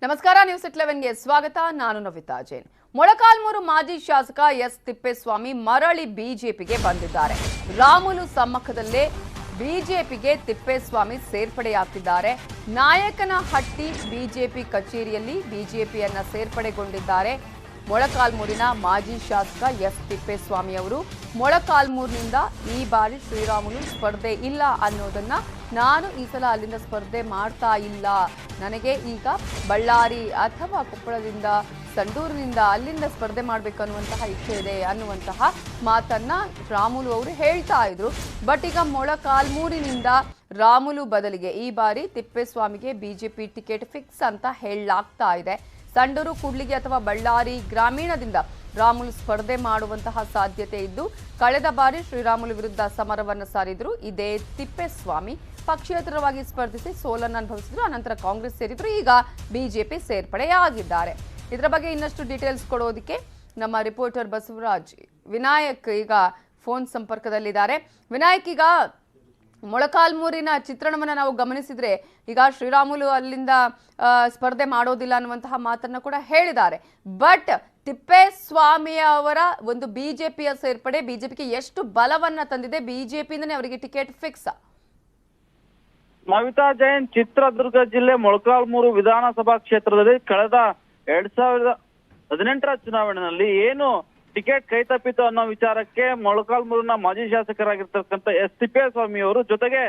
ನಮಸ್ಕಾರ ನ್ಯೂಸ್ 11 ಗೆ ಸ್ವಾಗತ. ನಾನು ನವಿತಾ ಜೈನ್. ಮೊಳಕಾಲ್ಮೂರು ಮಾಜಿ ಶಾಸಕ ಎಸ್ ತಿಪ್ಪೇಸ್ವಾಮಿ ಮರಳಿ ಬಿಜೆಪಿಗೆ ಬಂದಿದ್ದಾರೆ. ರಾಮುಲು ಸಮ್ಮುಖದಲ್ಲೇ ಬಿಜೆಪಿಗೆ ತಿಪ್ಪೇಸ್ವಾಮಿ ಸೇರ್ಪಡೆಯಾಗ್ತಿದ್ದಾರೆ. ನಾಯಕನಹಟ್ಟಿ ಬಿಜೆಪಿ ಕಚೇರಿಯಲ್ಲಿ ಬಿಜೆಪಿಯನ್ನ ಸೇರ್ಪಡೆಗೊಂಡಿದ್ದಾರೆ. ಮೊಳಕಾಲ್ಮೂರಿನ ಮಾಜಿ ಶಾಸಕ ಎಸ್ ತಿಪ್ಪೇಸ್ವಾಮಿ ಅವರು ಮೊಳಕಾಲ್ಮೂರಿನಿಂದ ಈ ಬಾರಿ ಶ್ರೀರಾಮುಲು ಸ್ಪರ್ಧೆ ಇಲ್ಲ ಅನ್ನೋದನ್ನ ನಾನು ಈ ಸಲ ಅಲ್ಲಿಂದ ಸ್ಪರ್ಧೆ ಮಾಡ್ತಾ ಇಲ್ಲ, ನನಗೆ ಈಗ ಬಳ್ಳಾರಿ ಅಥವಾ ಕೊಪ್ಪಳದಿಂದ ಸಂಡೂರಿನಿಂದ ಅಲ್ಲಿಂದ ಸ್ಪರ್ಧೆ ಮಾಡಬೇಕನ್ನುವಂತಹ ಇಚ್ಛೆ ಇದೆ ಅನ್ನುವಂತಹ ಮಾತನ್ನ ರಾಮುಲು ಅವರು ಹೇಳ್ತಾ ಇದ್ರು. ಬಟ್ ಈಗ ಮೊಳಕಾಲ್ಮೂರಿನಿಂದ ರಾಮುಲು ಬದಲಿಗೆ ಈ ಬಾರಿ ತಿಪ್ಪೇಸ್ವಾಮಿಗೆ ಬಿಜೆಪಿ ಟಿಕೆಟ್ ಫಿಕ್ಸ್ ಅಂತ ಹೇಳಲಾಗ್ತಾ ಇದೆ. ಸಂಡೂರು, ಕೂಡ್ಲಿಗಿ ಅಥವಾ ಬಳ್ಳಾರಿ ಗ್ರಾಮೀಣದಿಂದ ರಾಮುಲು ಸ್ಪರ್ಧೆ ಮಾಡುವಂತಹ ಸಾಧ್ಯತೆ ಇದ್ದು, ಕಳೆದ ಬಾರಿ ಶ್ರೀರಾಮುಲು ವಿರುದ್ಧ ಸಮರವನ್ನು ಸಾರಿದ್ರು ಇದೇ ತಿಪ್ಪೇಸ್ವಾಮಿ. ಪಕ್ಷೇತರವಾಗಿ ಸ್ಪರ್ಧಿಸಿ ಸೋಲನ್ನು ಅನುಭವಿಸಿದ್ರು. ಅನಂತರ ಕಾಂಗ್ರೆಸ್ ಸೇರಿದ್ರು. ಈಗ ಬಿಜೆಪಿ ಸೇರ್ಪಡೆಯಾಗಿದ್ದಾರೆ. ಇದರ ಬಗ್ಗೆ ಇನ್ನಷ್ಟು ಡೀಟೇಲ್ಸ್ ಕೊಡೋದಕ್ಕೆ ನಮ್ಮ ರಿಪೋರ್ಟರ್ ಬಸವರಾಜ್ ವಿನಾಯಕ್ ಈಗ ಫೋನ್ ಸಂಪರ್ಕದಲ್ಲಿದ್ದಾರೆ. ವಿನಾಯಕ್, ಈಗ ಮೊಳಕಾಲ್ಮೂರಿನ ಚಿತ್ರಣವನ್ನು ನಾವು ಗಮನಿಸಿದ್ರೆ ಈಗ ಶ್ರೀರಾಮುಲು ಅಲ್ಲಿಂದ ಸ್ಪರ್ಧೆ ಮಾಡೋದಿಲ್ಲ ಅನ್ನುವಂತಹ ಮಾತನ್ನ ಕೂಡ ಹೇಳಿದ್ದಾರೆ. ಬಟ್ ತಿಪ್ಪೇಸ್ವಾಮಿ ಅವರ ಒಂದು ಬಿಜೆಪಿಯ ಸೇರ್ಪಡೆ ಬಿಜೆಪಿಗೆ ಎಷ್ಟು ಬಲವನ್ನ ತಂದಿದೆ? ಬಿಜೆಪಿಯಿಂದನೇ ಅವರಿಗೆ ಟಿಕೆಟ್ ಫಿಕ್ಸ್. ನವಿತಾ ಜೈನ್, ಚಿತ್ರದುರ್ಗ ಜಿಲ್ಲೆ ಮೊಳಕಾಲ್ಮೂರು ವಿಧಾನಸಭಾ ಕ್ಷೇತ್ರದಲ್ಲಿ ಕಳೆದ 2018ರ ಚುನಾವಣೆಯಲ್ಲಿ ಏನು ಟಿಕೆಟ್ ಕೈತಪ್ಪಿತು ಅನ್ನೋ ವಿಚಾರಕ್ಕೆ ಮೊಳಕಾಲ್ಮೂರಿನ ಮಾಜಿ ಶಾಸಕರಾಗಿರ್ತಕ್ಕಂಥ ಎಸ್ ತಿಪ್ಪೇಸ್ವಾಮಿ ಅವರು ಜೊತೆಗೆ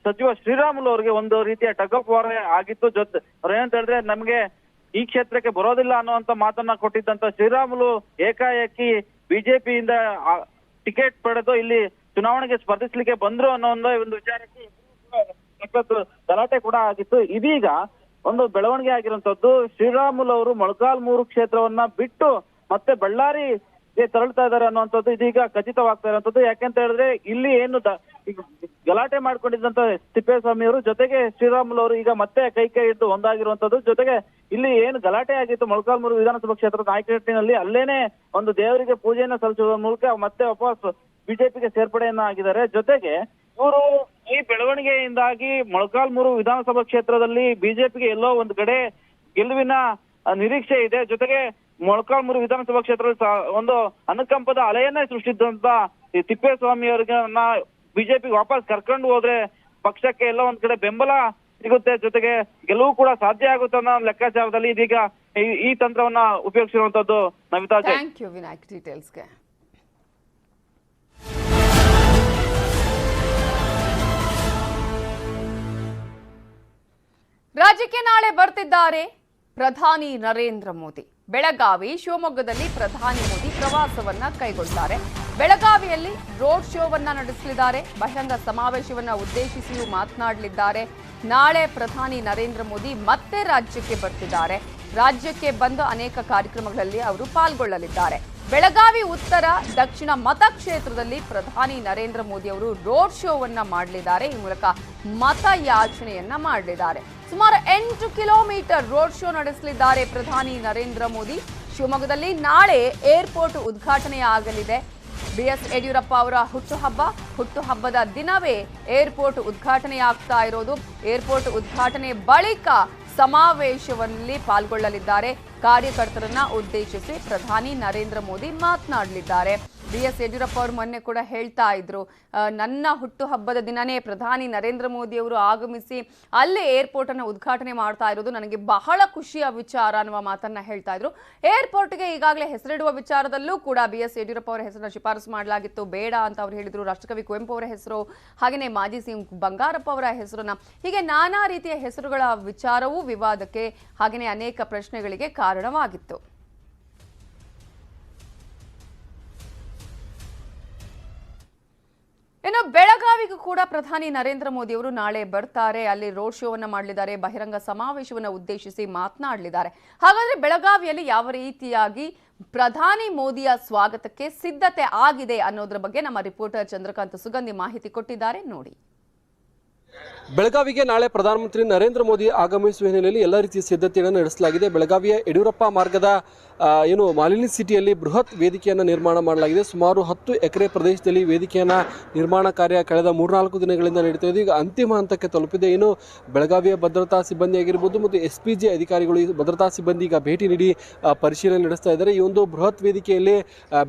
ಸಚಿವ ಶ್ರೀರಾಮುಲು ಅವರಿಗೆ ಒಂದು ರೀತಿಯ ಟಗ್ ಆಫ್ ವಾರ್ ಆಗಿತ್ತು. ಅವ್ರು ಏನಂತ ಹೇಳಿದ್ರೆ, ನಮ್ಗೆ ಈ ಕ್ಷೇತ್ರಕ್ಕೆ ಬರೋದಿಲ್ಲ ಅನ್ನುವಂತ ಮಾತನ್ನ ಕೊಟ್ಟಿದ್ದಂತ ಶ್ರೀರಾಮುಲು ಏಕಾಏಕಿ ಬಿಜೆಪಿಯಿಂದ ಟಿಕೆಟ್ ಪಡೆದು ಇಲ್ಲಿ ಚುನಾವಣೆಗೆ ಸ್ಪರ್ಧಿಸ್ಲಿಕ್ಕೆ ಬಂದ್ರು ಅನ್ನೋ ಒಂದು ವಿಚಾರಕ್ಕೆ ಗಲಾಟೆ ಕೂಡ ಆಗಿತ್ತು. ಇದೀಗ ಒಂದು ಬೆಳವಣಿಗೆ ಆಗಿರುವಂತದ್ದು, ಶ್ರೀರಾಮುಲು ಅವರು ಮೊಳಕಾಲ್ಮೂರು ಕ್ಷೇತ್ರವನ್ನ ಬಿಟ್ಟು ಮತ್ತೆ ಬಳ್ಳಾರಿ ತೆರಳ್ತಾ ಇದ್ದಾರೆ ಅನ್ನುವಂಥದ್ದು ಇದೀಗ ಖಚಿತವಾಗ್ತಾ ಇರುವಂತದ್ದು. ಯಾಕೆಂತ ಹೇಳಿದ್ರೆ, ಇಲ್ಲಿ ಏನು ಗಲಾಟೆ ಮಾಡ್ಕೊಂಡಿದ್ದಂತ ತಿಪ್ಪೇಸ್ವಾಮಿ ಅವರು ಜೊತೆಗೆ ಶ್ರೀರಾಮುಲು ಅವರು ಈಗ ಮತ್ತೆ ಕೈ ಹಿಡಿದು ಒಂದಾಗಿರುವಂತದ್ದು. ಜೊತೆಗೆ ಇಲ್ಲಿ ಏನು ಗಲಾಟೆ ಆಗಿತ್ತು ಮೊಳಕಾಲ್ಮೂರು ವಿಧಾನಸಭಾ ಕ್ಷೇತ್ರದ ನಾಯಕನಹಟ್ಟಿನಲ್ಲಿ, ಅಲ್ಲೇನೆ ಒಂದು ದೇವರಿಗೆ ಪೂಜೆಯನ್ನ ಸಲ್ಲಿಸುವ ಮೂಲಕ ಮತ್ತೆ ವಾಪಸ್ ಬಿಜೆಪಿಗೆ ಸೇರ್ಪಡೆಯನ್ನ ಆಗಿದ್ದಾರೆ. ಜೊತೆಗೆ ಇವರು ಈ ಬೆಳವಣಿಗೆಯಿಂದಾಗಿ ಮೊಳಕಾಲ್ಮೂರು ವಿಧಾನಸಭಾ ಕ್ಷೇತ್ರದಲ್ಲಿ ಬಿಜೆಪಿಗೆ ಎಲ್ಲೋ ಒಂದು ಕಡೆ ಗೆಲುವಿನ ನಿರೀಕ್ಷೆ ಇದೆ. ಜೊತೆಗೆ ಮೊಳಕಾಲ್ಮೂರು ವಿಧಾನಸಭಾ ಕ್ಷೇತ್ರದಲ್ಲಿ ಒಂದು ಅನುಕಂಪದ ಅಲೆಯನ್ನೇ ಸೃಷ್ಟಿಸಿದಂತ ತಿಪ್ಪೇಸ್ವಾಮಿ ಅವರಿಗೆ ಬಿಜೆಪಿಗೆ ವಾಪಸ್ ಕರ್ಕೊಂಡು ಹೋದ್ರೆ ಪಕ್ಷಕ್ಕೆ ಎಲ್ಲ ಒಂದ್ ಕಡೆ ಬೆಂಬಲ ಸಿಗುತ್ತೆ, ಜೊತೆಗೆ ಗೆಲುವು ಕೂಡ ಸಾಧ್ಯ ಆಗುತ್ತೆ ಅನ್ನೋ ಲೆಕ್ಕಾಚಾರದಲ್ಲಿ ಇದೀಗ ಈ ತಂತ್ರವನ್ನ ಉಪಯೋಗಿಸಿರುವಂತದ್ದು. ನವಿತಾ ಜೈನ್. ಥ್ಯಾಂಕ್ ಯು ವಿನಾಯಕ್ ಡೀಟೇಲ್ಸ್ಗೆ. ರಾಜ್ಯಕ್ಕೆ ನಾಳೆ ಬರ್ತಿದ್ದಾರೆ ಪ್ರಧಾನಿ ನರೇಂದ್ರ ಮೋದಿ. ಬೆಳಗಾವಿ, ಶಿವಮೊಗ್ಗದಲ್ಲಿ ಪ್ರಧಾನಿ ಮೋದಿ ಪ್ರವಾಸವನ್ನ ಕೈಗೊಳ್ಳುತ್ತಾರೆ. ಬೆಳಗಾವಿಯಲ್ಲಿ ರೋಡ್ ಶೋವನ್ನ ನಡೆಸಲಿದ್ದಾರೆ. ಬಹಿರಂಗ ಸಮಾವೇಶವನ್ನ ಉದ್ದೇಶಿಸಿಯೂ ಮಾತನಾಡಲಿದ್ದಾರೆ. ನಾಳೆ ಪ್ರಧಾನಿ ನರೇಂದ್ರ ಮೋದಿ ಮತ್ತೆ ರಾಜ್ಯಕ್ಕೆ ಬರ್ತಿದ್ದಾರೆ. ರಾಜ್ಯಕ್ಕೆ ಬಂದು ಅನೇಕ ಕಾರ್ಯಕ್ರಮಗಳಲ್ಲಿ ಅವರು ಪಾಲ್ಗೊಳ್ಳಲಿದ್ದಾರೆ. ಬೆಳಗಾವಿ ಉತ್ತರ, ದಕ್ಷಿಣ ಮತಕ್ಷೇತ್ರದಲ್ಲಿ ಪ್ರಧಾನಿ ನರೇಂದ್ರ ಮೋದಿ ಅವರು ರೋಡ್ ಶೋವನ್ನ ಮಾಡಲಿದ್ದಾರೆ. ಈ ಮೂಲಕ ಮತಯಾಚನೆಯನ್ನ ಮಾಡಲಿದ್ದಾರೆ. ಸುಮಾರು 8 ಕಿಲೋಮೀಟರ್ ರೋಡ್ ಶೋ ನಡೆಸಲಿದ್ದಾರೆ ಪ್ರಧಾನಿ ನರೇಂದ್ರ ಮೋದಿ. ಶಿವಮೊಗ್ಗದಲ್ಲಿ ನಾಳೆ ಏರ್ಪೋರ್ಟ್ ಉದ್ಘಾಟನೆಯಾಗಲಿದೆ. ಬಿಎಸ್ ಯಡಿಯೂರಪ್ಪ ಅವರ ಹುಟ್ಟುಹಬ್ಬದ ದಿನವೇ ಏರ್ಪೋರ್ಟ್ ಉದ್ಘಾಟನೆಯಾಗ್ತಾ ಇರೋದು. ಏರ್ಪೋರ್ಟ್ ಉದ್ಘಾಟನೆ ಬಳಿಕ ಸಮಾವೇಶದಲ್ಲಿ ಪಾಲ್ಗೊಳ್ಳಲಿದ್ದಾರೆ. ಕಾರ್ಯಕರ್ತರನ್ನ ಉದ್ದೇಶಿಸಿ ಪ್ರಧಾನಿ ನರೇಂದ್ರ ಮೋದಿ ಮಾತನಾಡಲಿದ್ದಾರೆ. ಬಿಎಸ್ ಯಡಿಯೂರಪ್ಪ ಅವರು ಮೊನ್ನೆ ಕೂಡ ಹೇಳ್ತಾ ಇದ್ರು, ನನ್ನ ಹುಟ್ಟುಹಬ್ಬದ ದಿನನೇ ಪ್ರಧಾನಿ ನರೇಂದ್ರ ಮೋದಿ ಅವರು ಆಗಮಿಸಿ ಅಲ್ಲೇ ಏರ್ಪೋರ್ಟ್ ಅನ್ನು ಉದ್ಘಾಟನೆ ಮಾಡ್ತಾ ಇರೋದು ನನಗೆ ಬಹಳ ಖುಷಿಯ ವಿಚಾರ ಅನ್ನುವ ಮಾತನ್ನ ಹೇಳ್ತಾ ಇದ್ರು. ಏರ್ಪೋರ್ಟ್ಗೆ ಈಗಾಗಲೇ ಹೆಸರಿಡುವ ವಿಚಾರದಲ್ಲೂ ಕೂಡ ಬಿಎಸ್ ಯಡಿಯೂರಪ್ಪ ಅವರ ಹೆಸರನ್ನ ಶಿಫಾರಸು ಮಾಡಲಾಗಿತ್ತು, ಬೇಡ ಅಂತ ಅವರು ಹೇಳಿದ್ರು. ರಾಷ್ಟ್ರಕವಿ ಕುವೆಂಪು ಅವರ ಹೆಸರು, ಹಾಗೆಯೇ ಮಾಜಿ ಸಿಎಂ ಬಂಗಾರಪ್ಪ ಅವರ ಹೆಸರನ್ನ, ಹೀಗೆ ನಾನಾ ರೀತಿಯ ಹೆಸರುಗಳ ವಿಚಾರವೂ ವಿವಾದಕ್ಕೆ ಹಾಗೆಯೇ ಅನೇಕ ಪ್ರಶ್ನೆಗಳಿಗೆ ಕಾರಣವಾಗಿತ್ತು. ಇನ್ನು ಬೆಳಗಾವಿಗೂ ಕೂಡ ಪ್ರಧಾನಿ ನರೇಂದ್ರ ಮೋದಿ ಅವರು ನಾಳೆ ಬರ್ತಾರೆ. ಅಲ್ಲಿ ರೋಡ್ ಶೋವನ್ನ ಮಾಡಲಿದ್ದಾರೆ. ಬಹಿರಂಗ ಸಮಾವೇಶವನ್ನು ಉದ್ದೇಶಿಸಿ ಮಾತನಾಡಲಿದ್ದಾರೆ. ಹಾಗಾದ್ರೆ ಬೆಳಗಾವಿಯಲ್ಲಿ ಯಾವ ರೀತಿಯಾಗಿ ಪ್ರಧಾನಿ ಮೋದಿಯ ಸ್ವಾಗತಕ್ಕೆ ಸಿದ್ಧತೆ ಆಗಿದೆ ಅನ್ನೋದ್ರ ಬಗ್ಗೆ ನಮ್ಮ ರಿಪೋರ್ಟರ್ ಚಂದ್ರಕಾಂತ್ ಸುಗಂಧಿ ಮಾಹಿತಿ ಕೊಟ್ಟಿದ್ದಾರೆ, ನೋಡಿ. ಬೆಳಗಾವಿಗೆ ನಾಳೆ ಪ್ರಧಾನಮಂತ್ರಿ ನರೇಂದ್ರ ಮೋದಿ ಆಗಮಿಸುವ ಹಿನ್ನೆಲೆಯಲ್ಲಿ ಎಲ್ಲ ರೀತಿಯ ಸಿದ್ಧತೆಯನ್ನು ನಡೆಸಲಾಗಿದೆ. ಬೆಳಗಾವಿಯ ಯಡಿಯೂರಪ್ಪ ಮಾರ್ಗದ ಮಾಲಿನಿ ಸಿಟಿಯಲ್ಲಿ ಬೃಹತ್ ವೇದಿಕೆಯನ್ನು ನಿರ್ಮಾಣ ಮಾಡಲಾಗಿದೆ. ಸುಮಾರು 10 ಎಕರೆ ಪ್ರದೇಶದಲ್ಲಿ ವೇದಿಕೆಯನ್ನು ನಿರ್ಮಾಣ ಕಾರ್ಯ ಕಳೆದ 3-4 ದಿನಗಳಿಂದ ನಡೀತಾ ಇದೆ. ಈಗ ಅಂತಿಮ ಹಂತಕ್ಕೆ ತಲುಪಿದೆ. ಇನ್ನು ಬೆಳಗಾವಿಯ ಭದ್ರತಾ ಸಿಬ್ಬಂದಿ ಆಗಿರ್ಬೋದು ಮತ್ತು SPG ಅಧಿಕಾರಿಗಳು ಈ ಭದ್ರತಾ ಸಿಬ್ಬಂದಿ ಈಗ ಭೇಟಿ ನೀಡಿ ಪರಿಶೀಲನೆ ನಡೆಸ್ತಾ ಇದ್ದಾರೆ. ಈ ಒಂದು ಬೃಹತ್ ವೇದಿಕೆಯಲ್ಲಿ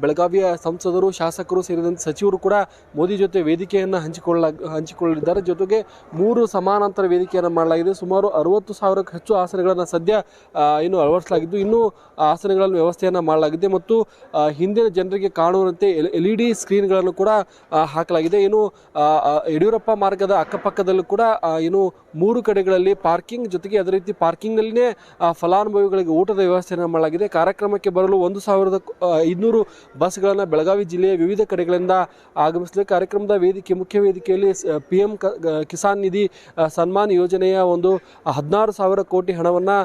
ಬೆಳಗಾವಿಯ ಸಂಸದರು, ಶಾಸಕರು ಸೇರಿದಂತೆ ಸಚಿವರು ಕೂಡ ಮೋದಿ ಜೊತೆ ವೇದಿಕೆಯನ್ನು ಹಂಚಿಕೊಳ್ಳಲಿದ್ದಾರೆ. ಜೊತೆಗೆ 3 ಸಮಾನಾಂತರ ವೇದಿಕೆಯನ್ನು ಮಾಡಲಾಗಿದೆ. ಸುಮಾರು 60,000ಕ್ಕೂ ಹೆಚ್ಚು ಆಸನಗಳನ್ನು ಸದ್ಯ ಅಳವಡಿಸಲಾಗಿದ್ದು, ಇನ್ನೂ ಆಸನಗಳನ್ನು ವ್ಯವಸ್ಥೆಯನ್ನು ಮಾಡಲಾಗಿದೆ ಮತ್ತು ಹಿಂದಿನ ಜನರಿಗೆ ಕಾಣುವಂತೆ LED ಸ್ಕ್ರೀನ್ಗಳನ್ನು ಕೂಡ ಹಾಕಲಾಗಿದೆ. ಇನ್ನು ಯಡಿಯೂರಪ್ಪ ಮಾರ್ಗದ ಅಕ್ಕಪಕ್ಕದಲ್ಲೂ ಕೂಡ 3 ಕಡೆಗಳಲ್ಲಿ ಪಾರ್ಕಿಂಗ್, ಜೊತೆಗೆ ಅದೇ ರೀತಿ ಪಾರ್ಕಿಂಗ್ನಲ್ಲಿಯೇ ಫಲಾನುಭವಿಗಳಿಗೆ ಊಟದ ವ್ಯವಸ್ಥೆಯನ್ನು ಮಾಡಲಾಗಿದೆ. ಕಾರ್ಯಕ್ರಮಕ್ಕೆ ಬರಲು 1,500 ಬಸ್ಗಳನ್ನು ಬೆಳಗಾವಿ ಜಿಲ್ಲೆಯ ವಿವಿಧ ಕಡೆಗಳಿಂದ ಆಗಮಿಸಲಿದೆ. ಕಾರ್ಯಕ್ರಮದ ಮುಖ್ಯ ವೇದಿಕೆಯಲ್ಲಿ PM ಕಿಸಾನ್ ನಿಧಿ ಸನ್ಮಾನ್ ಯೋಜನೆಯ ಒಂದು 16,000 ಕೋಟಿ ಹಣವನ್ನು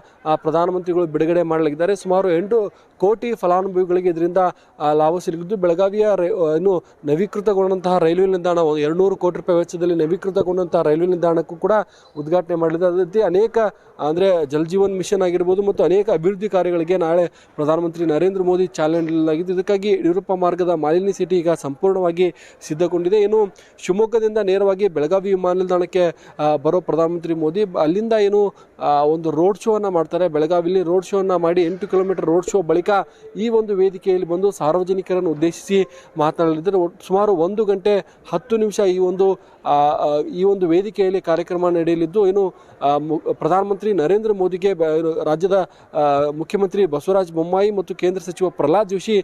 ಪ್ರಧಾನಮಂತ್ರಿಗಳು ಬಿಡುಗಡೆ ಮಾಡಲಿದ್ದಾರೆ. ಸುಮಾರು 8 ಕೋಟಿ ಫಲಾನುಭವಿಗಳಿಗೆ ಇದರಿಂದ ಲಾಭ ಸಿಗಲಿದ್ದು, ಬೆಳಗಾವಿಯ ನವೀಕೃತಗೊಂಡಂತಹ ರೈಲ್ವೆ ನಿಲ್ದಾಣ 200 ಕೋಟಿ ರೂಪಾಯಿ ವೆಚ್ಚದಲ್ಲಿ ನವೀಕೃತಗೊಂಡಂತಹ ರೈಲ್ವೆ ನಿಲ್ದಾಣಕ್ಕೂ ಕೂಡ ಉದ್ಘಾಟನೆ ಮಾಡಲಿದೆ. ಅದೇ ರೀತಿ ಅನೇಕ ಜಲ್ ಜೀವನ್ ಮಿಷನ್ ಆಗಿರ್ಬೋದು ಮತ್ತು ಅನೇಕ ಅಭಿವೃದ್ಧಿ ಕಾರ್ಯಗಳಿಗೆ ನಾಳೆ ಪ್ರಧಾನಮಂತ್ರಿ ನರೇಂದ್ರ ಮೋದಿ ಚಾಲನೆ ನೀಡಲಾಗಿದ್ದು, ಇದಕ್ಕಾಗಿ ಯಡಿಯೂರಪ್ಪ ಮಾರ್ಗದ ಮಾಲಿನಿ ಸಿಟಿ ಈಗ ಸಂಪೂರ್ಣವಾಗಿ ಸಿದ್ಧಗೊಂಡಿದೆ. ಇನ್ನು ಶಿವಮೊಗ್ಗದಿಂದ ನೇರವಾಗಿ ಬೆಳಗಾವಿ ವಿಮಾನ ನಿಲ್ದಾಣಕ್ಕೆ ಬರೋ ಪ್ರಧಾನಮಂತ್ರಿ ಮೋದಿ ಅಲ್ಲಿಂದ ಒಂದು ರೋಡ್ ಶೋ ಅನ್ನು ಮಾಡ್ತಾರೆ. ಬೆಳಗಾವಿಯಲ್ಲಿ ರೋಡ್ ಶೋ ಅನ್ನು ಮಾಡಿ 8 ಕಿಲೋಮೀಟರ್ ರೋಡ್ ಶೋ ಬಳಿಕ ಈ ಒಂದು ವೇದಿಕೆಯಲ್ಲಿ ಬಂದು ಸಾರ್ವಜನಿಕರನ್ನು ಉದ್ದೇಶಿಸಿ ಮಾತನಾಡಲಿದ್ದಾರೆ. ಸುಮಾರು 1 ಗಂಟೆ 10 ನಿಮಿಷ ಈ ಒಂದು ವೇದಿಕೆಯಲ್ಲಿ ಕಾರ್ಯಕ್ರಮ ನಡೆಯಲಿದ್ದು, ಪ್ರಧಾನಮಂತ್ರಿ ನರೇಂದ್ರ ಮೋದಿಗೆ ರಾಜ್ಯದ ಮುಖ್ಯಮಂತ್ರಿ ಬಸವರಾಜ ಬೊಮ್ಮಾಯಿ ಮತ್ತು ಕೇಂದ್ರ ಸಚಿವ ಪ್ರಹ್ಲಾದ್ ಜೋಶಿ